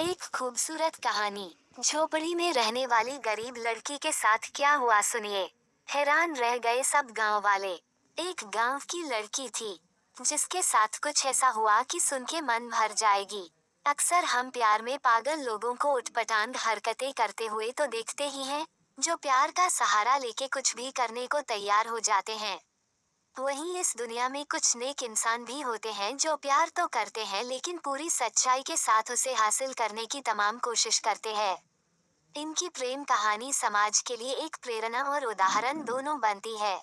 एक खूबसूरत कहानी। झोपड़ी में रहने वाली गरीब लड़की के साथ क्या हुआ सुनिए। हैरान रह गए सब गांव वाले। एक गांव की लड़की थी जिसके साथ कुछ ऐसा हुआ कि सुन के मन भर जाएगी। अक्सर हम प्यार में पागल लोगों को उटपटांग हरकतें करते हुए तो देखते ही हैं, जो प्यार का सहारा लेके कुछ भी करने को तैयार हो जाते हैं। वहीं इस दुनिया में कुछ नेक इंसान भी होते हैं जो प्यार तो करते हैं लेकिन पूरी सच्चाई के साथ उसे हासिल करने की तमाम कोशिश करते हैं। इनकी प्रेम कहानी समाज के लिए एक प्रेरणा और उदाहरण दोनों बनती है।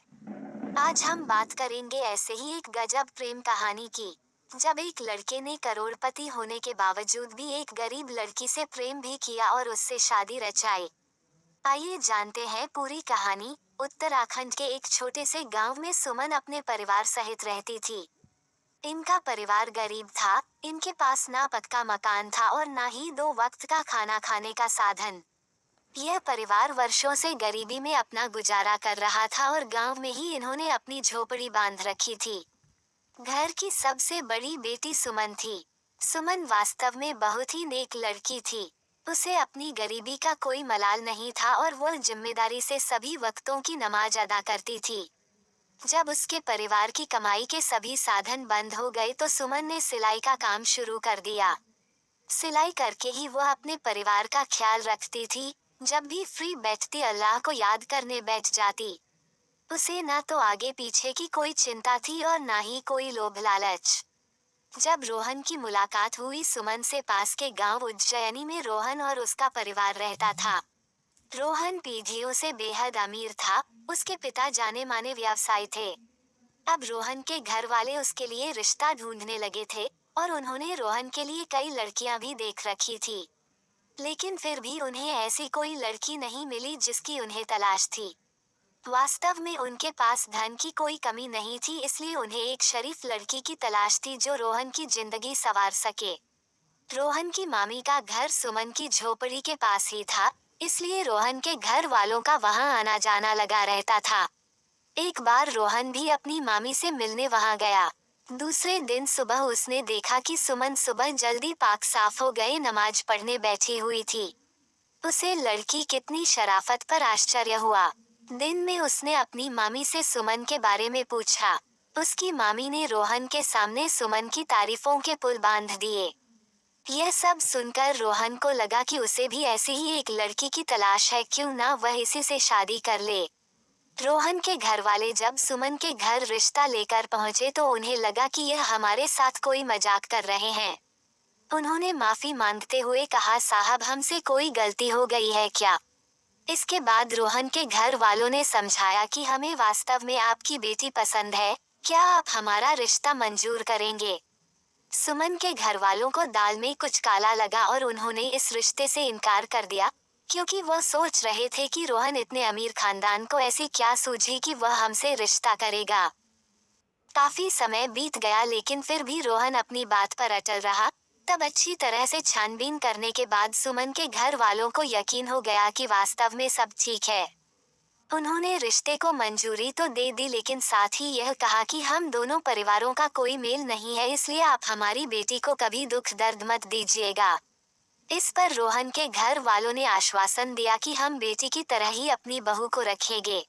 आज हम बात करेंगे ऐसे ही एक गजब प्रेम कहानी की, जब एक लड़के ने करोड़पति होने के बावजूद भी एक गरीब लड़की से प्रेम भी किया और उससे शादी रचाई। आइए जानते हैं पूरी कहानी। उत्तराखंड के एक छोटे से गांव में सुमन अपने परिवार सहित रहती थी। इनका परिवार गरीब था, इनके पास ना पक्का मकान था और ना ही दो वक्त का खाना खाने का साधन। यह परिवार वर्षों से गरीबी में अपना गुजारा कर रहा था और गांव में ही इन्होंने अपनी झोपड़ी बांध रखी थी। घर की सबसे बड़ी बेटी सुमन थी। सुमन वास्तव में बहुत ही नेक लड़की थी। उसे अपनी गरीबी का कोई मलाल नहीं था और वह जिम्मेदारी से सभी वक्तों की नमाज अदा करती थी। जब उसके परिवार की कमाई के सभी साधन बंद हो गए तो सुमन ने सिलाई का काम शुरू कर दिया। सिलाई करके ही वह अपने परिवार का ख्याल रखती थी। जब भी फ्री बैठती अल्लाह को याद करने बैठ जाती। उसे ना तो आगे पीछे की कोई चिंता थी और ना ही कोई लोभ लालच। जब रोहन की मुलाकात हुई सुमन से, पास के गांव उज्जैनी में रोहन और उसका परिवार रहता था। रोहन पीढ़ियों से बेहद अमीर था, उसके पिता जाने माने व्यवसायी थे। अब रोहन के घर वाले उसके लिए रिश्ता ढूंढने लगे थे और उन्होंने रोहन के लिए कई लड़कियां भी देख रखी थी। लेकिन फिर भी उन्हें ऐसी कोई लड़की नहीं मिली जिसकी उन्हें तलाश थी। वास्तव में उनके पास धन की कोई कमी नहीं थी, इसलिए उन्हें एक शरीफ लड़की की तलाश थी जो रोहन की जिंदगी संवार सके। रोहन की मामी का घर सुमन की झोपड़ी के पास ही था, इसलिए रोहन के घर वालों का वहां आना जाना लगा रहता था। एक बार रोहन भी अपनी मामी से मिलने वहां गया। दूसरे दिन सुबह उसने देखा कि सुमन सुबह जल्दी पाक साफ हो गए नमाज पढ़ने बैठी हुई थी। उसे लड़की कितनी शराफत पर आश्चर्य हुआ। दिन में उसने अपनी मामी से सुमन के बारे में पूछा। उसकी मामी ने रोहन के सामने सुमन की तारीफों के पुल बांध दिए। यह सब सुनकर रोहन को लगा कि उसे भी ऐसी ही एक लड़की की तलाश है, क्यों ना वह इसी से शादी कर ले। रोहन के घर वाले जब सुमन के घर रिश्ता लेकर पहुंचे तो उन्हें लगा कि यह हमारे साथ कोई मजाक कर रहे हैं। उन्होंने माफी मांगते हुए कहा, साहब हमसे कोई गलती हो गई है क्या। इसके बाद रोहन के घर वालों ने समझाया कि हमें वास्तव में आपकी बेटी पसंद है, क्या आप हमारा रिश्ता मंजूर करेंगे। सुमन के घर वालों को दाल में कुछ काला लगा और उन्होंने इस रिश्ते से इनकार कर दिया, क्योंकि वह सोच रहे थे कि रोहन इतने अमीर खानदान को ऐसी क्या सूझी कि वह हमसे रिश्ता करेगा। काफी समय बीत गया लेकिन फिर भी रोहन अपनी बात पर अटल रहा। तब अच्छी तरह से छानबीन करने के बाद सुमन के घर वालों को यकीन हो गया कि वास्तव में सब ठीक है। उन्होंने रिश्ते को मंजूरी तो दे दी, लेकिन साथ ही यह कहा कि हम दोनों परिवारों का कोई मेल नहीं है, इसलिए आप हमारी बेटी को कभी दुख दर्द मत दीजिएगा। इस पर रोहन के घर वालों ने आश्वासन दिया कि हम बेटी की तरह ही अपनी बहू को रखेंगे।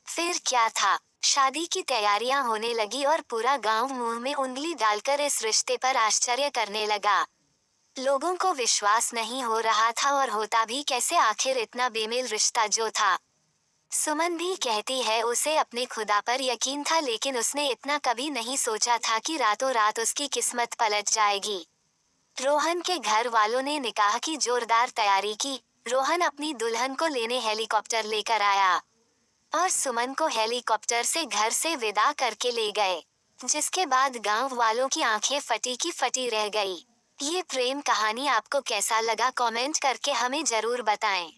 फिर क्या था, शादी की तैयारियां होने लगी और पूरा गांव मुंह में उंगली डालकर इस रिश्ते पर आश्चर्य करने लगा। लोगों को विश्वास नहीं हो रहा था और होता भी कैसे, आखिर इतना बेमेल रिश्ता जो था। सुमन भी कहती है उसे अपने खुदा पर यकीन था, लेकिन उसने इतना कभी नहीं सोचा था कि रातों रात उसकी किस्मत पलट जाएगी। रोहन के घर वालों ने निकाह की जोरदार तैयारी की। रोहन अपनी दुल्हन को लेने हेलीकॉप्टर लेकर आया और सुमन को हेलीकॉप्टर से घर से विदा करके ले गए, जिसके बाद गांव वालों की आंखें फटी की फटी रह गई। ये प्रेम कहानी आपको कैसा लगा, कमेंट करके हमें जरूर बताएं।